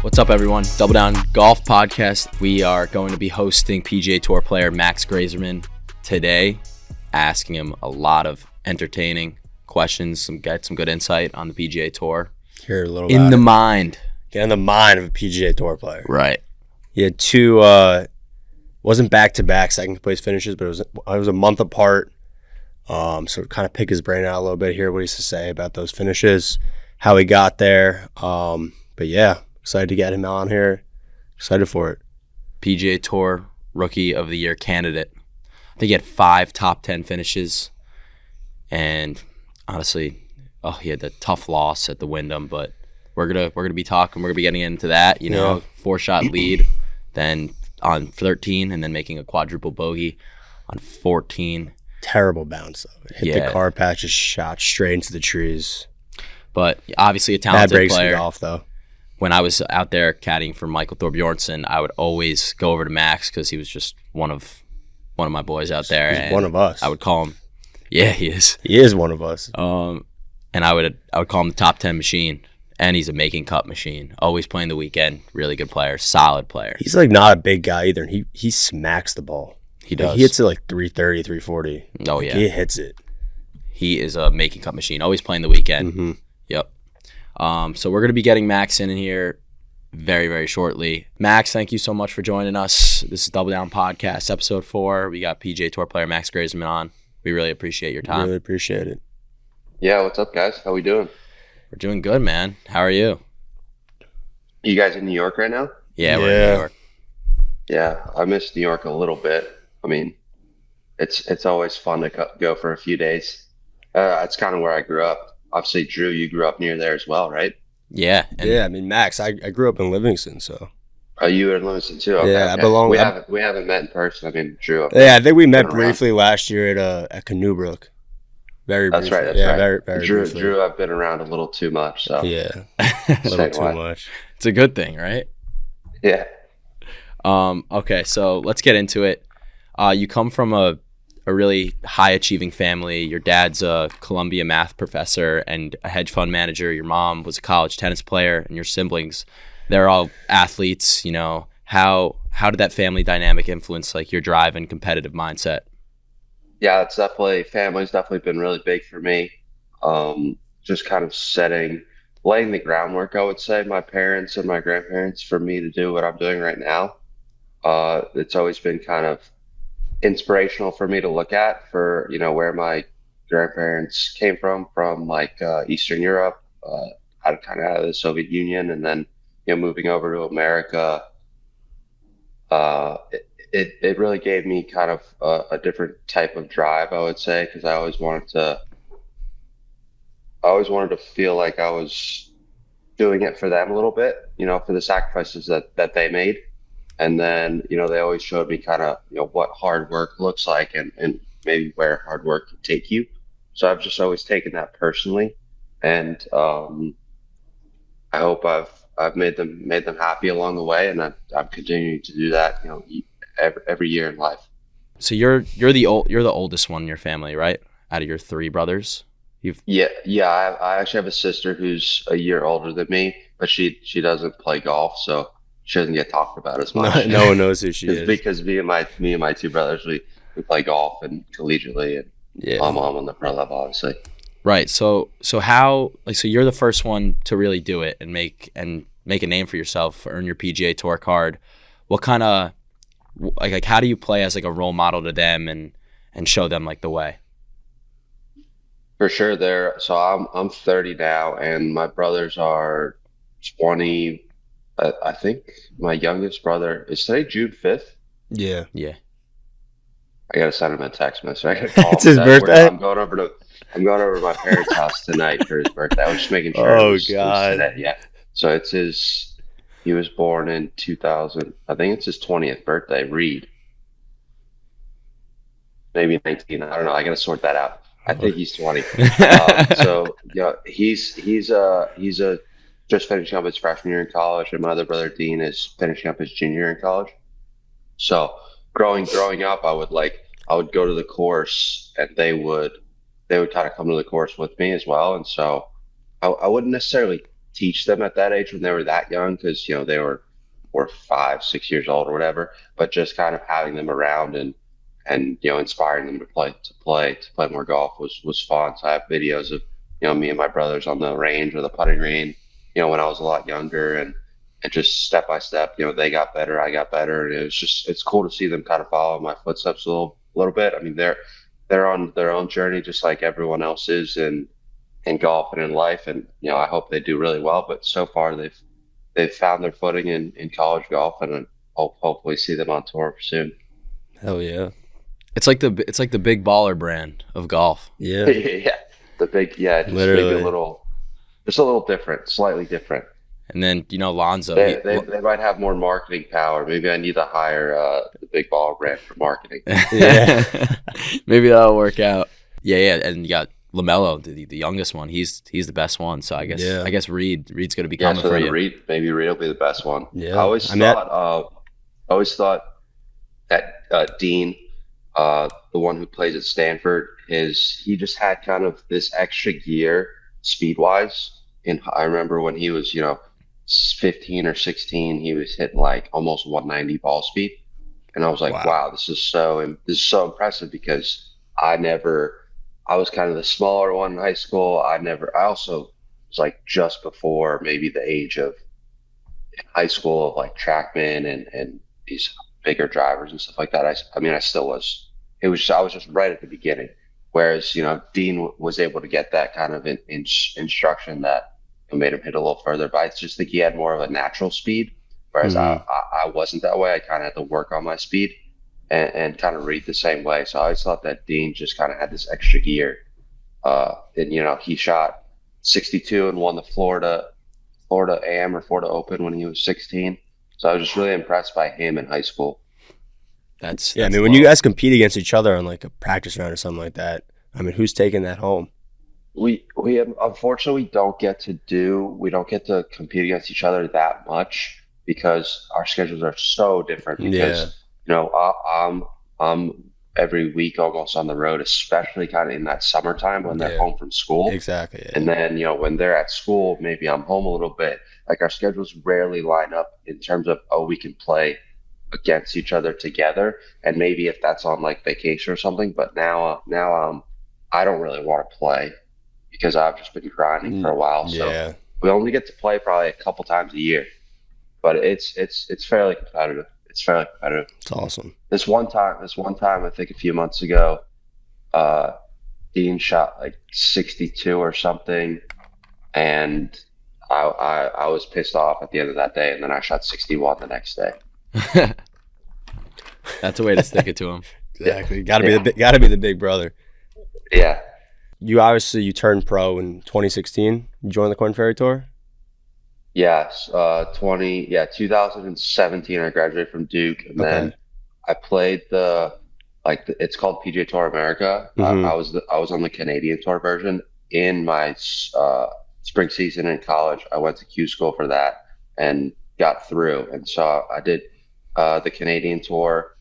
What's up, everyone? Double Down Golf Podcast. We are going to be hosting PGA Tour player Max Greyserman today, asking him a lot of entertaining questions, get some good insight on the PGA Tour. Hear a little Get in the mind of a PGA Tour player. Right. He had two, wasn't back-to-back second place finishes, but it was a month apart. So kind of pick his brain out a little bit, hear what he has to say about those finishes, how he got there. But yeah, excited to get him on here. Excited for it. PGA Tour Rookie of the Year candidate. I think he had 5 top 10 finishes. And honestly, he had the tough loss at the Wyndham, but we're gonna be getting into that. 4-shot lead, then on 13, and then making a quadruple bogey on 14. Terrible bounce though. Hit the car patch, just shot straight into the trees. But obviously a talented Bad breaks player. in golf though. When I was out there caddying for Michael Thorbjornsen, I would always go over to Max because he was just one of my boys out there. He's one of us. I would call him. Yeah, he is. He is one of us. And I would call him the top 10 machine, and he's a making cut machine. Always playing the weekend. Really good player. Solid player. He's like not a big guy either, and he smacks the ball. He does. He hits it like 330, 340. Oh yeah, he hits it. He is a making cut machine. Always playing the weekend. Mm-hmm. Yep. So we're gonna be getting Max in here very, very shortly. Max, thank you so much for joining us. This is Double Down Podcast, episode 4. We got PGA Tour player Max Greyserman on. We really appreciate your time. Really appreciate it. Yeah, what's up, guys? How we doing? We're doing good, man. How are you? You guys in New York right now? Yeah, we're in New York. Yeah, I miss New York a little bit. I mean, it's always fun to go for a few days. It's kind of where I grew up. Obviously, Drew, you grew up near there as well, right? Yeah. Yeah, I mean, Max, I grew up in Livingston, so. Oh, you were in Livingston too? Okay, yeah, okay. We haven't met in person. I mean, Drew. Yeah, I think we met briefly last year at Canoebrook. Very briefly. That's right. That's right. Very, very briefly. Drew, I've been around a little too much. So. Yeah, a little too much. It's a good thing, right? Yeah. Okay, so let's get into it. You come from a really high-achieving family. Your dad's a Columbia math professor and a hedge fund manager. Your mom was a college tennis player, and your siblings, they're all athletes. How did that family dynamic influence like your drive and competitive mindset? Yeah, family's definitely been really big for me. Just kind of laying the groundwork, I would say, my parents and my grandparents, for me to do what I'm doing right now. It's always been kind of inspirational for me to look at for, where my grandparents came from like Eastern Europe, out of the Soviet Union, and then, moving over to America. It really gave me kind of a different type of drive, I would say, because I always wanted to feel like I was doing it for them a little bit, for the sacrifices that they made. And then, they always showed me kind of, what hard work looks like and maybe where hard work can take you. So I've just always taken that personally. And I hope I've made them happy along the way. And I'm continuing to do that, every year in life. So you're the oldest one in your family, right? Out of your 3 brothers? Yeah. I actually have a sister who's a year older than me, but she doesn't play golf, so she doesn't get talked about as much. No one knows who she is. Because me and my 2 brothers, we play golf and collegiately, and I'm on the pro level, obviously. Right. So how so you're the first one to really do it and make a name for yourself, earn your PGA Tour card. What kind of like how do you play as like a role model to them and show them like the way? For sure. So I'm 30 now, and my brothers are 20. I think my youngest brother is today June 5th. Yeah. I gotta send him a text message. I gotta call it's his birthday. I'm going over to my parents' house tonight for his birthday. I was just making sure. Oh it was God. Yeah. So it's his. He was born in 2000. I think it's his 20th birthday. Reed. Maybe 19. I don't know. I gotta sort that out. I think he's 20. So he's just finishing up his freshman year in college, and my other brother Dean is finishing up his junior year in college. So growing up, I would go to the course, and they would kind of come to the course with me as well. And so I wouldn't necessarily teach them at that age when they were that young, because they were 5, 6 years old or whatever. But just kind of having them around and inspiring them to play more golf was fun. So I have videos of me and my brothers on the range or the putting green, when I was a lot younger, and just step by step, they got better, I got better, and it's cool to see them kind of follow my footsteps a little bit. I mean, they're on their own journey just like everyone else is in golf and in life, and I hope they do really well. But so far they've found their footing in college golf, and I hopefully see them on tour soon. Hell yeah. It's like the big baller brand of golf. Yeah. Yeah, just Literally. maybe just a little different, slightly different. And then Lonzo. They might have more marketing power. Maybe I need to hire the big baller brand for marketing. Yeah. Maybe that'll work out. Yeah. And you got LaMelo, the youngest one. He's the best one. So I guess Reed's going to be coming So for then you. Maybe Reed will be the best one. Yeah. I always thought that Dean, the one who plays at Stanford, he just had kind of this extra gear speed wise. And I remember when he was 15 or 16, he was hitting like almost 190 ball speed, and I was like, wow, this is so impressive, because I was kind of the smaller one in high school. I also was like just before maybe the age of high school of like TrackMan and these bigger drivers and stuff like that. I still was. I was just right at the beginning. Whereas Dean was able to get that kind of instruction that made him hit a little further. But I just think he had more of a natural speed, whereas I wasn't that way. I kind of had to work on my speed and kind of read the same way. So I always thought that Dean just kind of had this extra gear. And he shot 62 and won the Florida AM or Florida Open when he was 16. So I was just really impressed by him in high school. That's I mean, when you guys compete against each other on like a practice round or something like that, I mean, who's taking that home? We unfortunately don't get to compete against each other that much, because our schedules are so different. Because I'm every week almost on the road, especially kind of in that summertime when they're home from school. Exactly. Yeah. And then when they're at school, maybe I'm home a little bit. Like, our schedules rarely line up in terms of we can play against each other together, and maybe if that's on like vacation or something. But now I don't really want to play, because I've just been grinding for a while. So we only get to play probably a couple times a year, but it's fairly competitive. It's awesome. This one time, I think a few months ago, Dean shot like 62 or something, and I was pissed off at the end of that day, and then I shot 61 the next day. That's a way to stick it to him. Exactly. Got to be the big brother. Yeah. You turned pro in 2016. You joined the Korn Ferry Tour? Yes. 2017 I graduated from Duke, and then I played it's called PGA Tour America. Mm-hmm. I was on the Canadian Tour version in my spring season in college. I went to Q school for that and got through, and so I did the Canadian Tour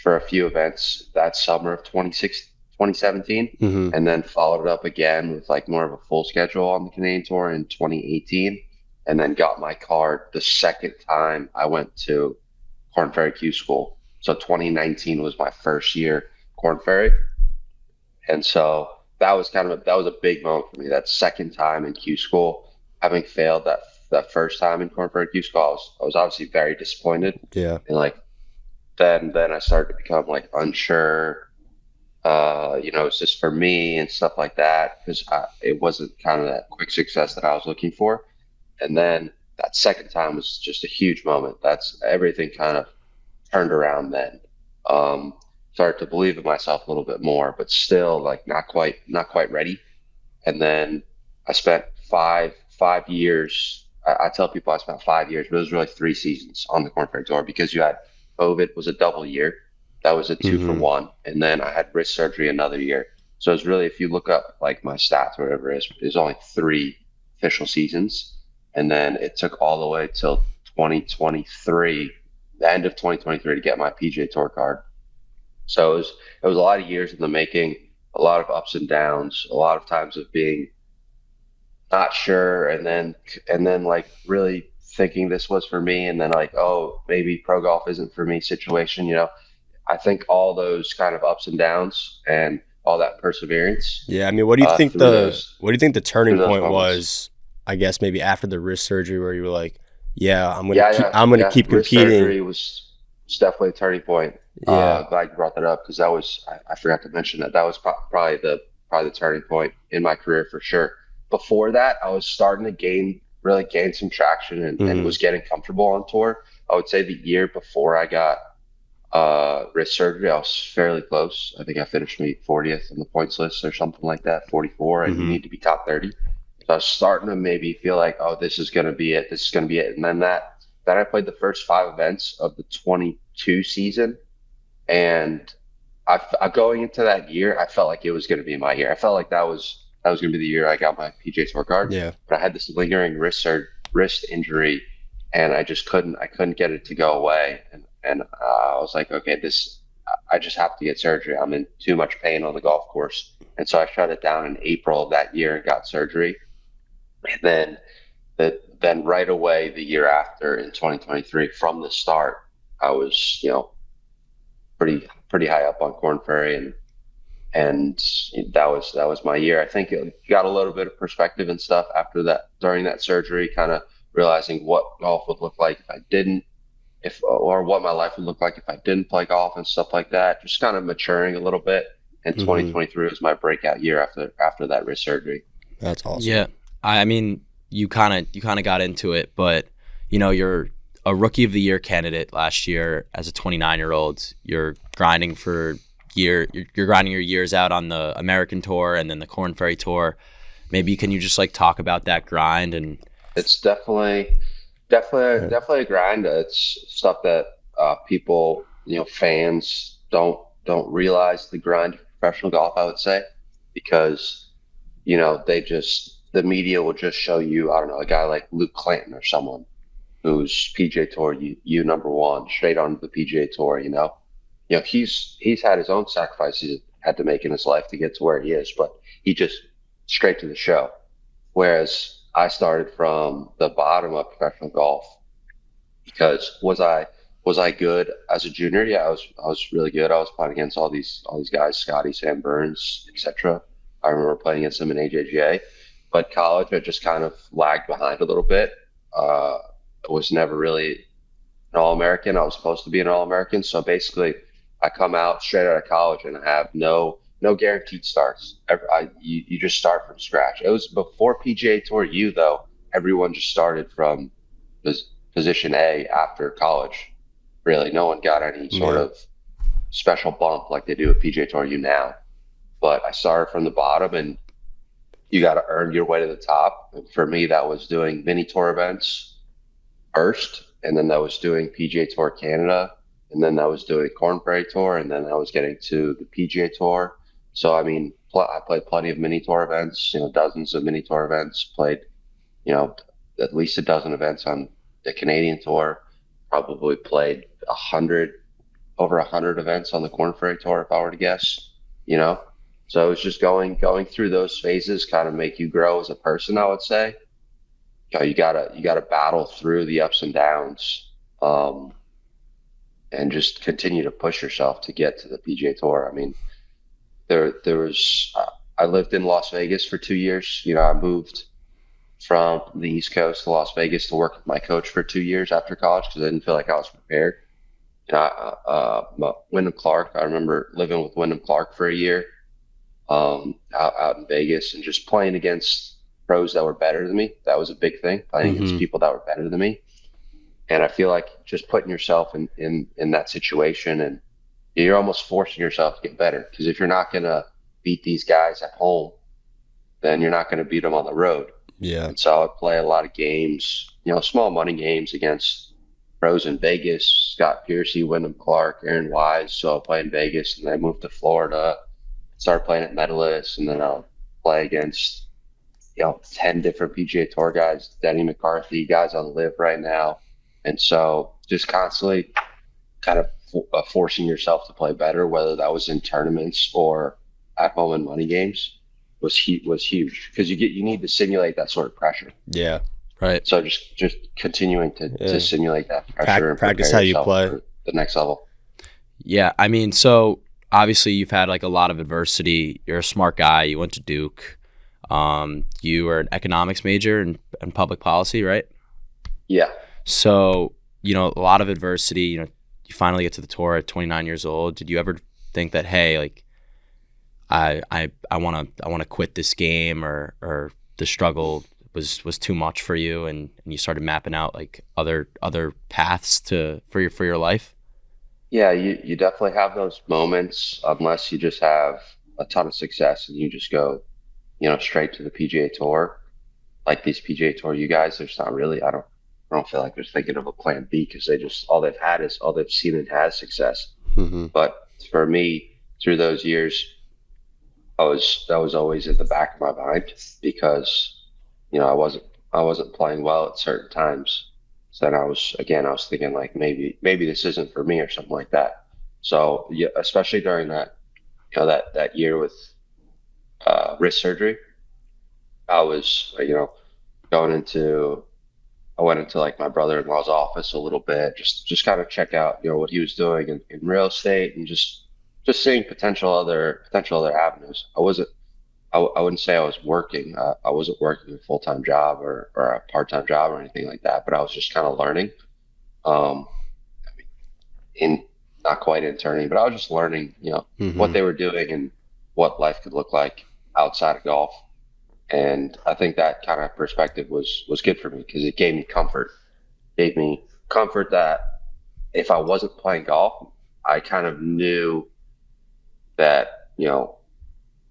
for a few events that summer of 2017, mm-hmm. and then followed it up again with like more of a full schedule on the Canadian Tour in 2018, and then got my card the second time I went to Korn Ferry Q school. So 2019 was my first year Korn Ferry, and so that was a big moment for me. That second time in Q school, having failed that first time in Korn Ferry Q school, I was obviously very disappointed. Yeah, and like then I started to become like unsure. It's just for me and stuff like that, because it wasn't kind of that quick success that I was looking for. And then that second time was just a huge moment. That's everything kind of turned around then. Started to believe in myself a little bit more, but still like not quite ready. And then I spent five years. I tell people I spent 5 years, but it was really 3 seasons on the Korn Ferry Tour, because you had COVID was a double year. That was a 2 for 1. And then I had wrist surgery another year. So it's really, if you look up like my stats or whatever it is, there's only 3 official seasons. And then it took all the way till 2023, the end of 2023, to get my PGA Tour card. So it was a lot of years in the making, a lot of ups and downs, a lot of times of being not sure, and then like really thinking this was for me, and then like, oh, maybe pro golf isn't for me situation. I think all those kind of ups and downs and all that perseverance Yeah, I mean, what do you think through those the turning through those point moments. was? I guess maybe after the wrist surgery, where you were like, "Yeah, Yeah, yeah, I'm gonna yeah. keep Wrist competing." surgery was definitely a turning point. Yeah. Glad you brought that up because that was I forgot to mention that was probably the turning point in my career for sure. Before that, I was starting to really gain some traction and Hmm. was getting comfortable on tour. I would say the year before I got wrist surgery, I was fairly close. I think I finished maybe 40th on the points list or something like that, 44, and you Hmm. need to be top 30. So I was starting to maybe feel like, oh, this is going to be it. This is going to be it. And then I played the first five events of the 22 season, and going into that year, I felt like it was going to be my year. I felt like that was going to be the year I got my PGA Tour card, Yeah. but I had this lingering wrist injury, and I couldn't get it to go away, and I was like, okay, I just have to get surgery. I'm in too much pain on the golf course, and so I shut it down in April of that year and got surgery, and then right away the year after in 2023 from the start, I was pretty high up on Corn Ferry, and that was my year. I think it got a little bit of perspective and stuff after that during that surgery, kind of realizing what golf would look like if I didn't, if or what my life would look like if I didn't play golf and stuff like that. Just kind of maturing a little bit. And Hmm. 2023 was my breakout year after that wrist surgery. That's awesome. Yeah, I mean, you kind of got into it, but you're a rookie of the year candidate last year as a 29-year-old. You're grinding you're grinding your years out on the American tour and then the Corn Ferry tour. Maybe can you just like talk about that grind and It's definitely Yeah. definitely a grind. It's stuff that people, fans don't realize the grind of professional golf. I would say because the media will just show you, I don't know, a guy like Luke Clanton or someone who's PGA Tour you number one straight onto the PGA Tour. He's had his own sacrifices he had to make in his life to get to where he is, but he just straight to the show. Whereas I started from the bottom of professional golf because was I good as a junior? Yeah, I was really good. I was playing against all these guys, Scotty, Sam Burns, etc. I remember playing against them in AJGA. But college, I just kind of lagged behind a little bit. I was never really an All American. I was supposed to be an All American. So basically, I come out straight out of college and I have no guaranteed starts. You just start from scratch. It was before PGA Tour U though. Everyone just started from position A after college. Really, no one got any sort Yeah. of special bump like they do at PGA Tour U now. But I started from the bottom, and you got to earn your way to the top. And for me, that was doing mini tour events first, and then that was doing PGA Tour Canada, and then that was doing Corn Ferry Tour, and then I was getting to the PGA Tour. So I mean, I played plenty of mini tour events, dozens of mini tour events. Played, you know, at least a dozen events on the Canadian Tour. Probably played 100, over 100 events on the Corn Ferry Tour, if I were to guess. You know, so it's just going through those phases, kind of make you grow as a person. I would say you gotta battle through the ups and downs, um, and just continue to push yourself to get to the PGA Tour. I mean, there was I lived in Las Vegas for 2 years. I moved from the East Coast to Las Vegas to work with my coach for 2 years after college because I didn't feel like I was prepared. Wyndham Clark. I remember living with Wyndham Clark for a year, out in Vegas, and just playing against pros that were better than me. That was a big thing, playing against Hmm. people that were better than me. And I feel like just putting yourself in that situation, and you're almost forcing yourself to get better. Because if you're not gonna beat these guys at home, then you're not gonna beat them on the road. Yeah. And so I would play a lot of games, small money games against pros in Vegas, Scott Piercy, Wyndham Clark, Aaron Wise. So I'll play in Vegas, and then I moved to Florida, started playing at Medalist, and then I'll play against 10 different PGA Tour guys, Denny McCarthy, guys on Live right now. And so just constantly kind of forcing yourself to play better, whether that was in tournaments or at home in money games. was huge because you need to simulate that sort of pressure. Yeah. Right. So just continuing to simulate that pressure and practice prepare how you yourself play for the next level. Yeah, I mean, so obviously you've had like a lot of adversity. You're a smart guy. You went to Duke. You were an economics major and public policy, right? Yeah. So, a lot of adversity. You finally get to the tour at 29 years old. Did you ever think that, hey, like, I want to quit this game, or the struggle was too much for you, and you started mapping out like other paths for your life? Yeah, you definitely have those moments unless you just have a ton of success and you just go, straight to the PGA Tour. Like these PGA Tour, you guys, there's not really, I don't feel like they're thinking of a plan B because all they've seen and has success. Mm-hmm. But for me, through those years, that was always in the back of my mind because, I wasn't playing well at certain times. So then I was thinking like maybe this isn't for me or something like that. So yeah, especially during that, that year with wrist surgery, I was, going into I went into like my brother-in-law's office a little bit, just kind of check out, what he was doing in real estate and just seeing potential other avenues. I wouldn't say I was working. I wasn't working a full-time job or a part-time job or anything like that, but I was just kind of learning. Um, in Not quite interning, but I was just learning, what they were doing and what life could look like outside of golf. And I think that kind of perspective was good for me because it gave me comfort. Gave me comfort that if I wasn't playing golf, I kind of knew that,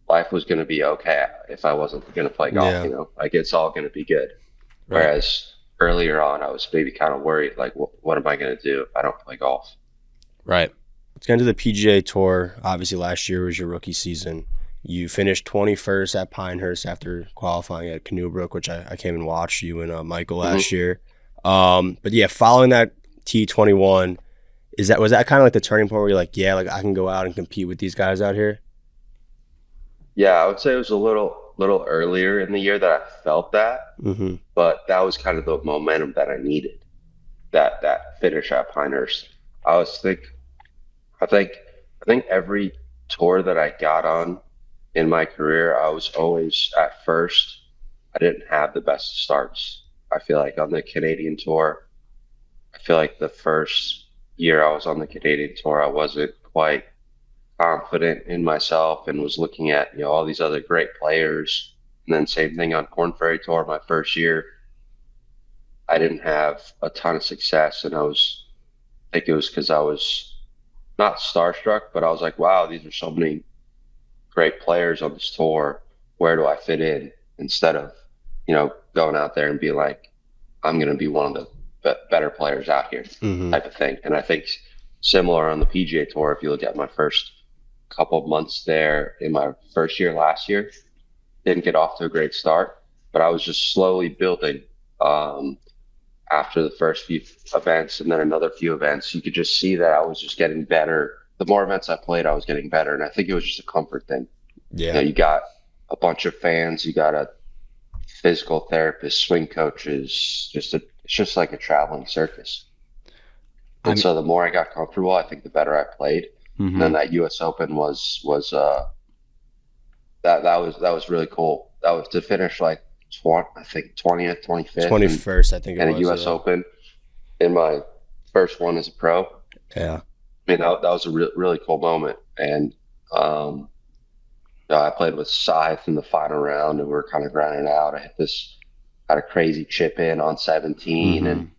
life was going to be okay if I wasn't going to play golf, Yeah. like it's all going to be good. Right. Whereas earlier on, I was maybe kind of worried, like, what am I going to do if I don't play golf? Right. Let's get into the PGA Tour. Obviously, last year was your rookie season. You finished 21st at Pinehurst after qualifying at Canoebrook, which I came and watched you and Michael last year. But yeah, following that T21, was that kind of like the turning point where you're like, yeah, like I can go out and compete with these guys out here? Yeah, I would say it was a little earlier in the year that I felt that, Mm-hmm. but that was kind of the momentum that I needed. That finish at Pinehurst. I was think I think I think every tour that I got on in my career, I was always at first. I didn't have the best starts. I feel like on the Canadian tour, I feel like the first year I was on the Canadian tour, I wasn't quite confident in myself and was looking at, all these other great players. And then same thing on Corn Ferry Tour, my first year, I didn't have a ton of success. And I think it was because I was not starstruck, but I was like, wow, these are so many great players on this tour. Where do I fit in? Instead of, going out there and be like, I'm going to be one of the better players out here type of thing. And I think similar on the PGA Tour, if you look at my first couple of months there in my first year last year, didn't get off to a great start, but I was just slowly building. After the first few events and then another few events, you could just see that I was just getting better. The more events I played, I was getting better. And I think it was just a comfort thing. Yeah. You got a bunch of fans, you got a physical therapist, swing coaches, it's just like a traveling circus. And so the more I got comfortable, I think the better I played. And then that US Open was that was really cool. That was to finish like 20th, 25th. 21st, I think it and was. a US Open in my first one as a pro. Yeah. I mean, that was a really cool moment. And I played with Scythe in the final round and we were kind of grinding out. I had a crazy chip in on 17 and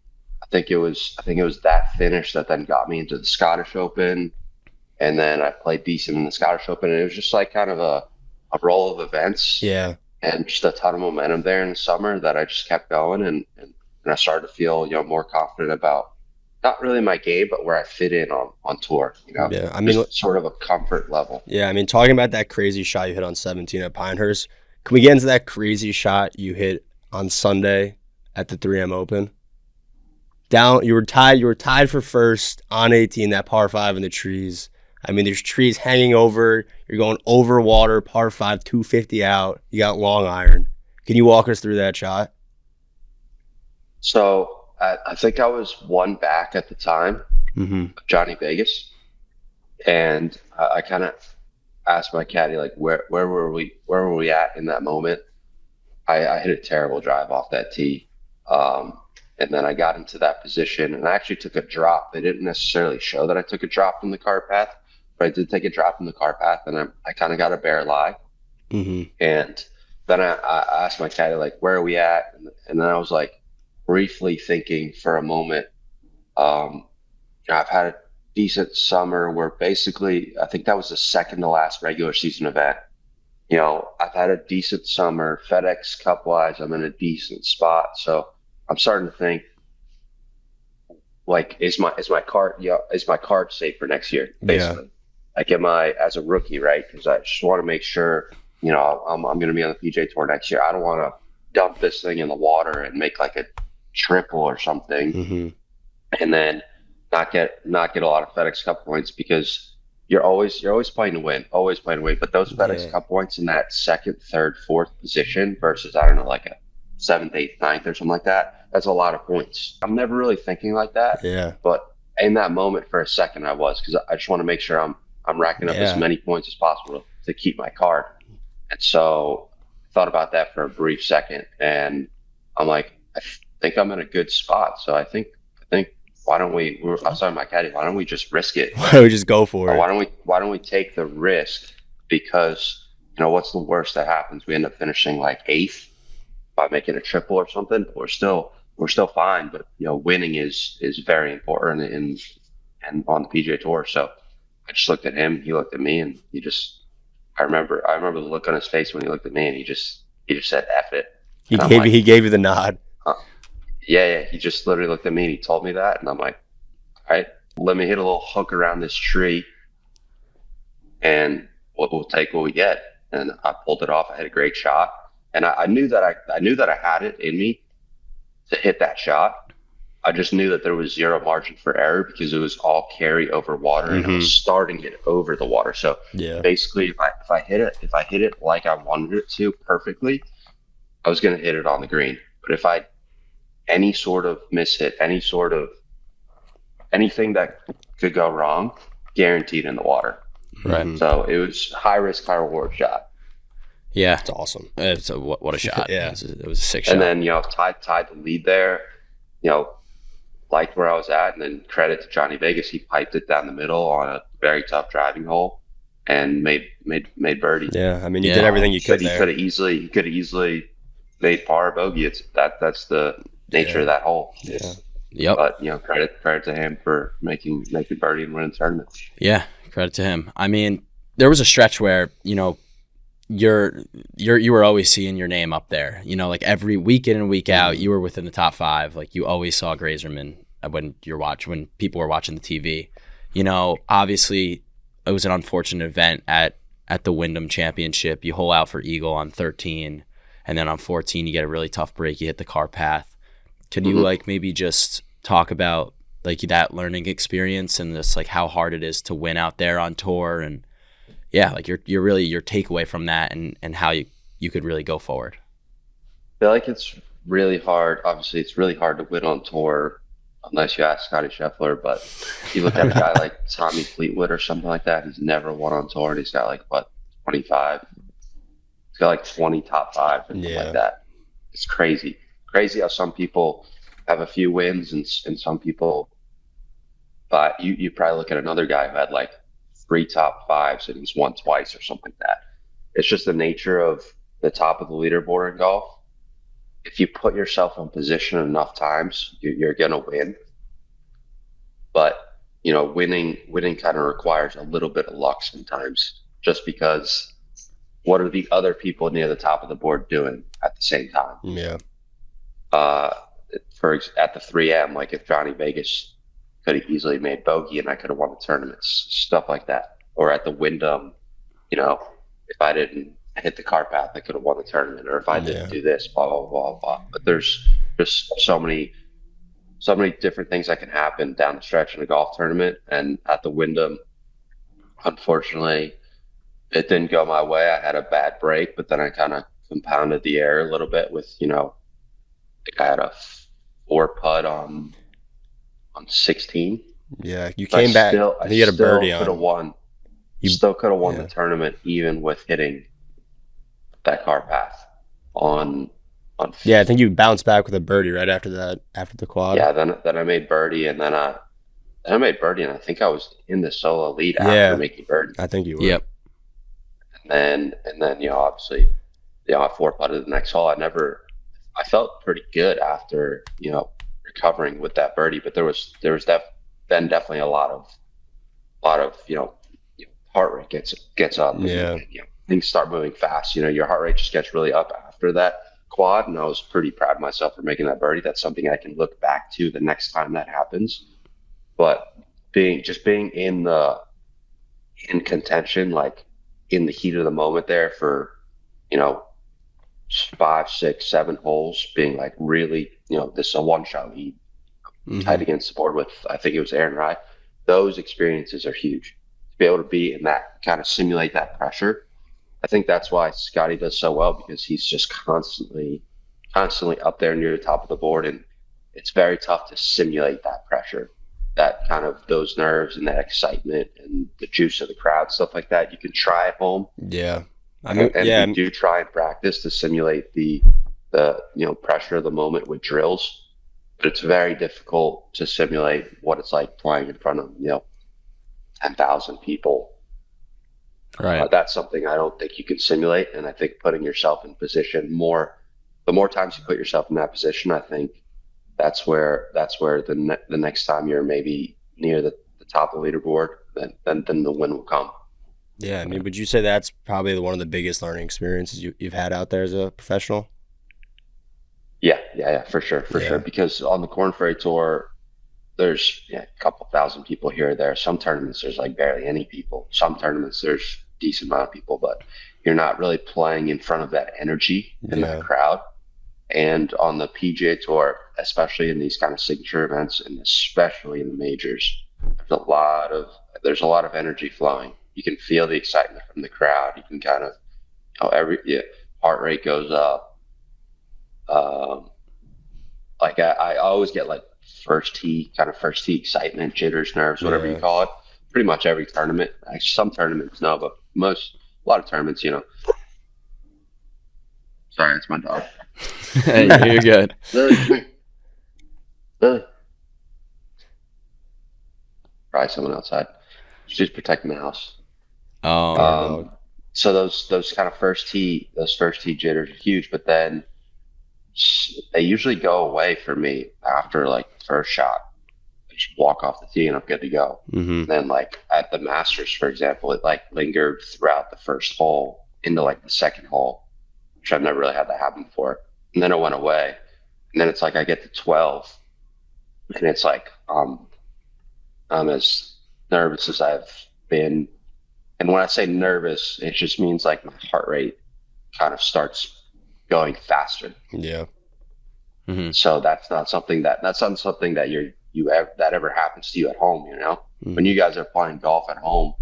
I think it was that finish that then got me into the Scottish Open. And then I played decent in the Scottish Open and it was just like kind of a roll of events. Yeah. And just a ton of momentum there in the summer that I just kept going and I started to feel, more confident about not really my game, but where I fit in on tour, Yeah. I mean, just sort of a comfort level. Yeah. I mean, talking about that crazy shot you hit on 17 at Pinehurst, can we get into that crazy shot you hit on Sunday at the 3M Open? You were tied for first on 18, that par 5 in the trees. I mean, there's trees hanging over. You're going over water, par 5, 250 out. You got long iron. Can you walk us through that shot? So I think I was one back at the time of Johnny Vegas, and I kind of asked my caddy like, where were we at in that moment? I hit a terrible drive off that tee, and then I got into that position, and I actually took a drop. They didn't necessarily show that I took a drop from the cart path, but I did take a drop from the cart path, and I kind of got a bare lie. And then I asked my caddy like, where are we at? And then I was like, briefly thinking for a moment. I've had a decent summer where basically I think that was the second to last regular season event. I've had a decent summer. FedEx Cup wise, I'm in a decent spot. So I'm starting to think like, is my card safe for next year? Basically, like, am I as a rookie, right? Because I just want to make sure, I'm going to be on the PGA Tour next year. I don't want to dump this thing in the water and make like a triple or something, and then not get a lot of FedEx Cup points, because you're always playing to win, But those FedEx Cup points in that second, third, fourth position versus, I don't know, like a seventh, eighth, ninth or something like that, that's a lot of points. I'm never really thinking like that. Yeah. But in that moment for a second I was, because I just want to make sure I'm racking up as many points as possible to keep my card. And so I thought about that for a brief second, and I'm like, I think I'm in a good spot. So I think why don't we? I was talking to my caddy. Why don't we just risk it? Why don't we just go for it? Why don't we take the risk? Because what's the worst that happens? We end up finishing like 8th by making a triple or something. We're still fine. But winning is very important and on the PGA Tour. So I just looked at him. He looked at me, and he just. I remember the look on his face when he looked at me, and he just said "F it." He gave you the nod. Yeah. He just literally looked at me and he told me that, and I'm like, all right, let me hit a little hook around this tree, and we'll take what we get. And I pulled it off. I had a great shot, and I knew that I had it in me to hit that shot. I just knew that there was zero margin for error because it was all carry over water, and I was starting it over the water. So basically, if I hit it like I wanted it to perfectly, I was going to hit it on the green. But if I any sort of mishit, anything that could go wrong, guaranteed in the water. Right. So it was high risk, high reward shot. Yeah, it's awesome. It's what a shot. Yeah, it was a sick shot. And then tied the lead there. Liked where I was at, and then credit to Johnny Vegas, he piped it down the middle on a very tough driving hole and made birdie. Yeah, I mean, you did everything you could. He could have easily made par or bogey. That's the nature of that hole. Yeah. Yep. But credit to him for making birdie and winning the tournament. Yeah, credit to him. I mean, there was a stretch where you were always seeing your name up there. Like every week in and week out, you were within the top 5. Like you always saw Greyserman when people were watching the TV. Obviously it was an unfortunate event at the Wyndham Championship. You hole out for eagle on 13, and then on 14 you get a really tough break. You hit the car path. Can you maybe just talk about like that learning experience and this like how hard it is to win out there on tour, and like your takeaway from that and how you could really go forward? I feel like it's really hard. Obviously, it's really hard to win on tour unless you ask Scotty Scheffler. But if you look at a guy like Tommy Fleetwood or something like that, he's never won on tour, and he's got like 25. He's got like 20 top 5 and something like that. It's crazy. Crazy how some people have a few wins and some people. But you probably look at another guy who had like 3 top 5s and he's won twice or something like that. It's just the nature of the top of the leaderboard in golf. If you put yourself in position enough times, you're gonna win. But winning kind of requires a little bit of luck sometimes, just because what are the other people near the top of the board doing at the same time? Yeah. At the 3M, like if Johnny Vegas could have easily made bogey and I could have won the tournaments, stuff like that. Or at the Wyndham, if I didn't hit the car path, I could have won the tournament. Or if I didn't do this, blah, blah, blah, blah. But there's just so many different things that can happen down the stretch in a golf tournament. And at the Wyndham, unfortunately, it didn't go my way. I had a bad break, but then I kind of compounded the error a little bit with, I think I had a four putt on 16. Yeah, you I came back. still, I I think you had a still birdie could have on. won. You, Still could have won the yeah, tournament even with hitting that car path on on. yeah. I think you bounced back with a birdie right after that, after the quad. Yeah, then I made birdie, and then I made birdie, and I think I was in the solo lead after Yeah, making birdie. I think you were. Yep. And then obviously, I four putted the next hole. I felt pretty good after recovering with that birdie, but then definitely a lot of heart rate gets up, and, Yeah, things start moving fast. Your heart rate just gets really up after that quad, and I was pretty proud of myself for making that birdie. That's something I can look back to the next time that happens. But being in contention, like in the heat of the moment there for you know 5, 6, 7 holes, being like really this is a one shot lead tied hmm against the board with, I think it was Aaron Rye. Those experiences are huge. To be able to be in that, kind of simulate that pressure. I think that's why Scotty does so well, because he's just constantly up there near the top of the board, and it's very tough to simulate that pressure, that kind of those nerves and that excitement and the juice of the crowd, stuff like that. You can try at home, yeah. I mean, and yeah, we do try and practice to simulate the pressure of the moment with drills, but it's very difficult to simulate what it's like playing in front of 10,000 people. Right. That's something I don't think you can simulate, and I think putting yourself in position the more times you put yourself in that position, I think that's where the next time you're maybe near the top of the leaderboard, then the win will come. yeah. I mean, would you say that's probably one of the biggest learning experiences you've had out there as a professional? Yeah, for sure, for sure. Yeah, Because on the Corn Ferry Tour, there's a couple thousand people here or there. Some tournaments there's like barely any people. Some tournaments there's decent amount of people, but you're not really playing in front of that energy in that yeah, crowd. And on the PGA Tour, especially in these kind of signature events, and especially in the majors, there's a lot of energy flowing. You can feel the excitement from the crowd. You can kind of heart rate goes up. Um, like I always get like first tee excitement, jitters, nerves, whatever you yeah. call it. Pretty much every tournament. Actually, some tournaments no, but a lot of tournaments. Sorry, it's my dog. Hey, you're good. Lily, come here. Lily. Probably someone outside. She's protecting the house. Um, Guard dog. So those kind of first tee jitters are huge, but then they usually go away for me after like the first shot. I just walk off the tee and I'm good to go. hmm And then like at the Masters, for example, it like lingered throughout the first hole into like the second hole, which I've never really had that happen before. And then it went away. And then it's like I get to 12, and it's like I'm as nervous as I've been. And when I say nervous, it just means like my heart rate kind of starts going faster. Yeah, mhm. So that's not something that that ever happens to you at home. When hmm you guys are playing golf at home,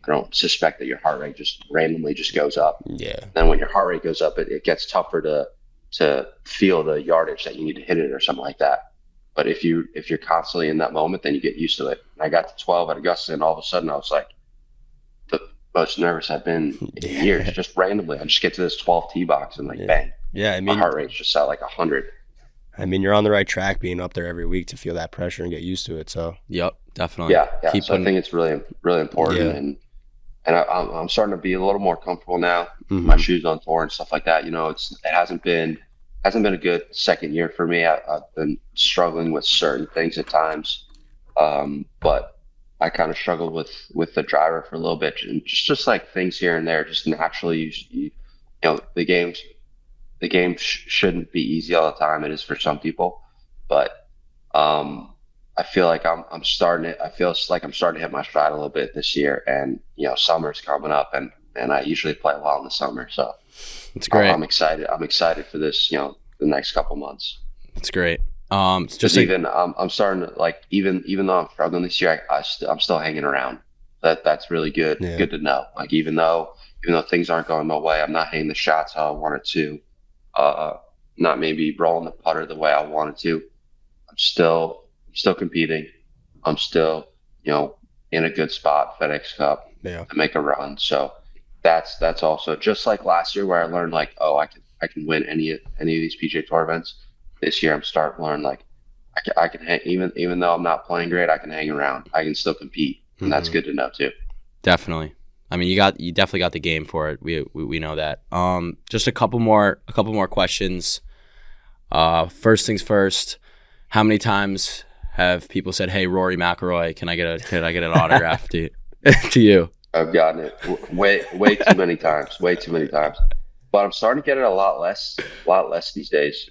I don't suspect that your heart rate just randomly just goes up. yeah, Then when your heart rate goes up, it gets tougher to feel the yardage that you need to hit it or something like that. But if you're constantly in that moment, then you get used to it. And I got to 12 at Augusta, and all of a sudden I was like the most nervous I've been in years. yeah, Just randomly, I just get to this 12 tee box and like yeah. bang, Yeah, I my mean, heart rate's just at like 100. you're on the right track being up there every week to feel that pressure and get used to it. So, Yep, definitely. Yeah. Keep So I putting. think it's really really important, yeah, and I'm starting to be a little more comfortable now. My hmm shoes on tour and stuff like that. It hasn't been a good second year for me. I've been struggling with certain things at times, but I kind of struggled with the driver for a little bit, and just like things here and there, just naturally, the game shouldn't be easy all the time. It is for some people, but I feel like I'm starting it. I feel like I'm starting to hit my stride a little bit this year, and summer's coming up, and I usually play well in the summer, so It's great. I'm excited. I'm excited for this. The next couple months. It's great. It's Just just like, even I'm starting to like even though I'm struggling this year, I'm still hanging around. that's really good. Yeah. Good to know. Like even though things aren't going my way, I'm not hitting the shots how I wanted to. Uh, Not maybe rolling the putter the way I wanted to. I'm still competing. I'm still, in a good spot, FedEx Cup, Yeah. to make a run. So that's also just like last year where I learned like, oh, I can win any of these PGA Tour events. This year I'm starting to learn like I can hang, even though I'm not playing great, I can hang around. I can still compete, and that's good to know too. Definitely. I mean, you definitely got the game for it. We know that. Just a couple more questions. First things first. How many times have people said, "Hey, Rory McIlroy, can I get an autograph to you?" I've gotten it way too many times, way too many times. But I'm starting to get it a lot less these days.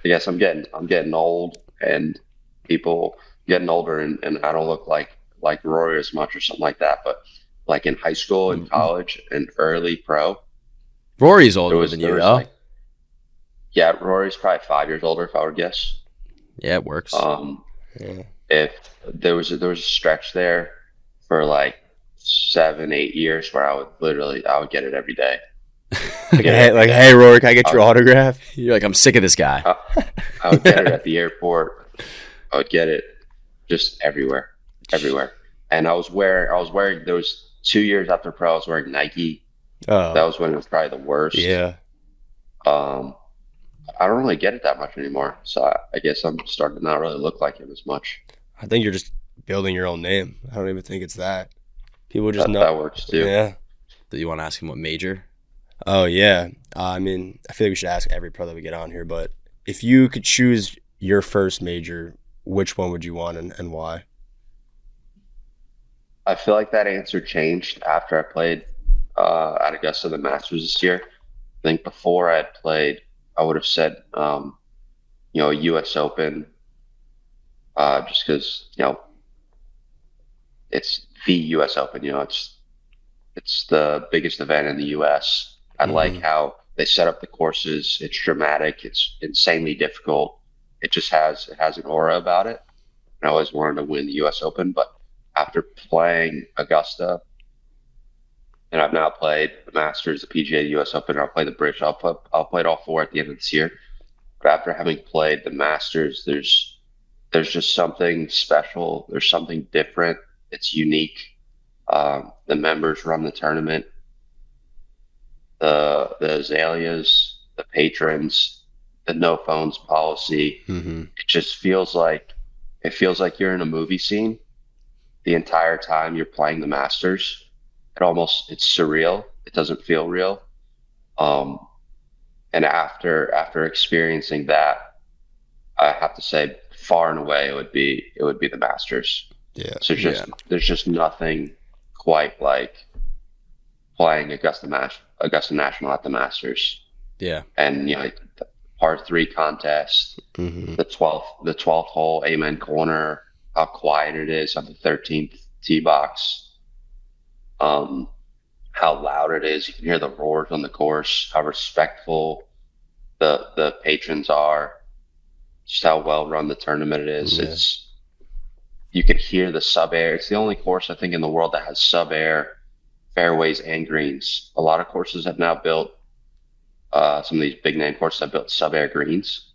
I guess I'm getting old, and people getting older, and I don't look like Rory as much or something like that. But like in high school and college and early pro, Rory's older than you, though. Yeah, Rory's probably 5 years older, if I would guess. Yeah, it works. Yeah. If there was a stretch there for like 7-8 years where I would get it every day. Hey, Rory, can I get your autograph? You're like, I'm sick of this guy. I would get it at the airport. I would get it just everywhere. And I was wearing. There was 2 years after pro. I was wearing Nike. Oh, That was when it was probably the worst. yeah. I don't really get it that much anymore. So I guess I'm starting to not really look like him as much. I think you're just building your own name. I don't even think it's that. People just know. That works too. Yeah. Do you want to ask him what major? Oh, yeah. I mean, I feel like we should ask every pro that we get on here, but if you could choose your first major, which one would you want and why? I feel like that answer changed after I played at Augusta the Masters this year. I think before I had played, I would have said, U.S. Open, just because it's the U.S. Open. It's the biggest event in the U.S. I like how they set up the courses. It's dramatic. It's insanely difficult. It has an aura about it. And I always wanted to win the U.S. Open, but after playing Augusta, and I've now played the Masters, the PGA, the U.S. Open, and I'll play the British. I'll play all four at the end of this year. But after having played the Masters, there's just something special. There's something different. It's unique. The members run the tournament. The azaleas, the patrons, the no phones policy. It just feels like you're in a movie scene the entire time you're playing the Masters. It's surreal. It doesn't feel real. And after experiencing that, I have to say far and away it would be the Masters. Yeah. So there's just nothing quite like playing Augusta National at the Masters. Yeah. And the par 3 contest, the 12th hole, Amen Corner, how quiet it is on the 13th tee box. How loud it is. You can hear the roars on the course, how respectful the patrons are, just how well run the tournament it is. Yeah. You can hear the sub air. It's the only course I think in the world that has sub air fairways and greens. A lot of courses have now built some of these big name courses have built sub air greens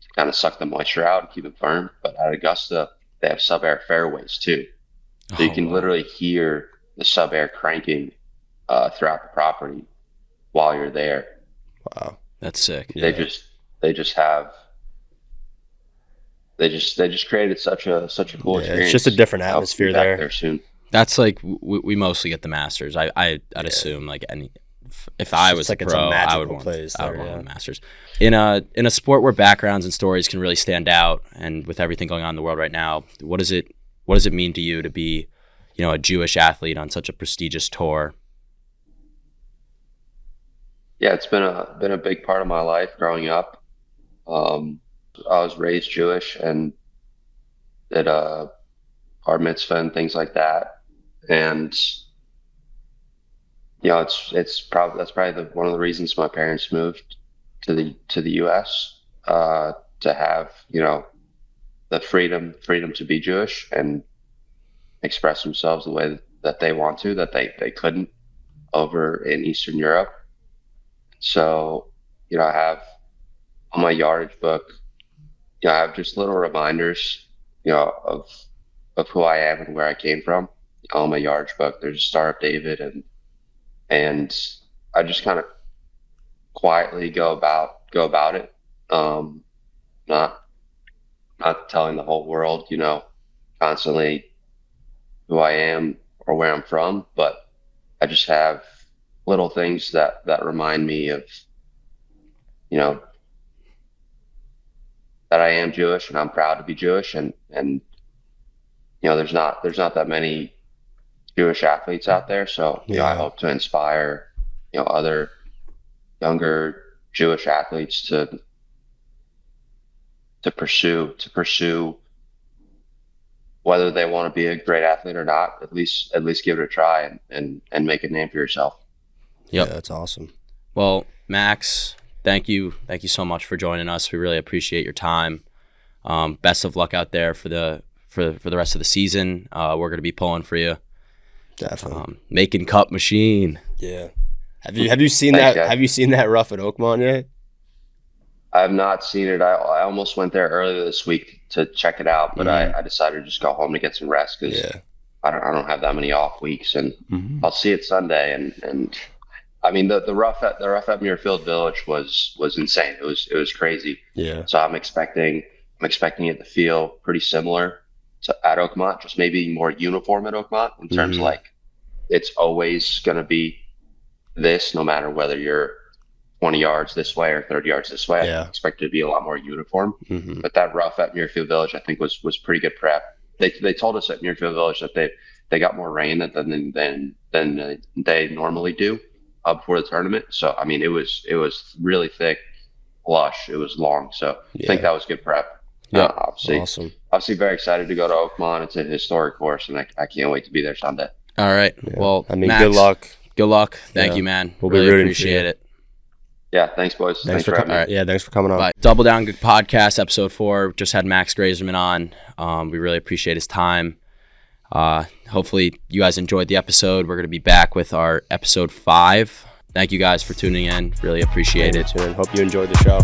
to kind of suck the moisture out and keep it firm. But at Augusta, they have sub air fairways too. So you can literally hear the sub air cranking throughout the property while you're there. Wow. That's sick. They just created such a cool experience. It's just a different atmosphere I'll be back there. there soon. That's like we mostly get the Masters. I'd assume like if I was like a it's a pro, I magical would want place there, the Masters. In a sport where backgrounds and stories can really stand out, and with everything going on in the world right now, what does it mean to you to be, a Jewish athlete on such a prestigious tour? Yeah, it's been a big part of my life growing up. I was raised Jewish and did bar mitzvah and things like that, and that's probably one of the reasons my parents moved to the U.S. To have the freedom to be Jewish and express themselves the that they want to, that they couldn't over in Eastern Europe. So, I have on my yardage book, I have just little reminders, of who I am and where I came from. On my yardage book, there's a Star of David, and I just kind of quietly go about it. Not telling the whole world, constantly who I am or where I'm from, but I just have little things that remind me of, that I am Jewish and I'm proud to be Jewish, and there's not that many Jewish athletes out there, so I hope to inspire other younger Jewish athletes to pursue whether they want to be a great athlete or not, at least give it a try and make a name for yourself. Yep. Yeah, that's awesome. Well, Max, thank you so much for joining us. We really appreciate your time. Best of luck out there for the rest of the season. We're going to be pulling for you. Definitely. Making Cup machine. Yeah. Have you seen that? Guys. Have you seen that rough at Oakmont yet? I have not seen it. I almost went there earlier this week to check it out, but I decided to just go home to get some rest because I don't have that many off weeks, and I'll see it Sunday. And I mean the rough at Muirfield Village was insane. It was crazy. Yeah. So I'm expecting it to feel pretty similar to at Oakmont, just maybe more uniform at Oakmont in terms of like it's always gonna be this, no matter whether you're 20 yards this way or 30 yards this way. I expect it to be a lot more uniform. But that rough at Muirfield Village, I think, was pretty good prep. They told us at Muirfield Village that they got more rain than they normally do before the tournament. So I mean, it was really thick, lush. It was long. So I think that was good prep. Yeah, obviously very excited to go to Oakmont. It's a historic course, and I can't wait to be there Sunday. All right. Yeah. Well, I mean, Max, good luck. Good luck. Thank you, man. We'll really be rooting appreciate it. Yeah, thanks, boys. Thanks for having me. Yeah, thanks for coming on. Bye. Double Down Good Podcast, episode 4. Just had Max Greyserman on. We really appreciate his time. Hopefully, you guys enjoyed the episode. We're going to be back with our episode 5. Thank you guys for tuning in. Really appreciate it. Hope you enjoyed the show.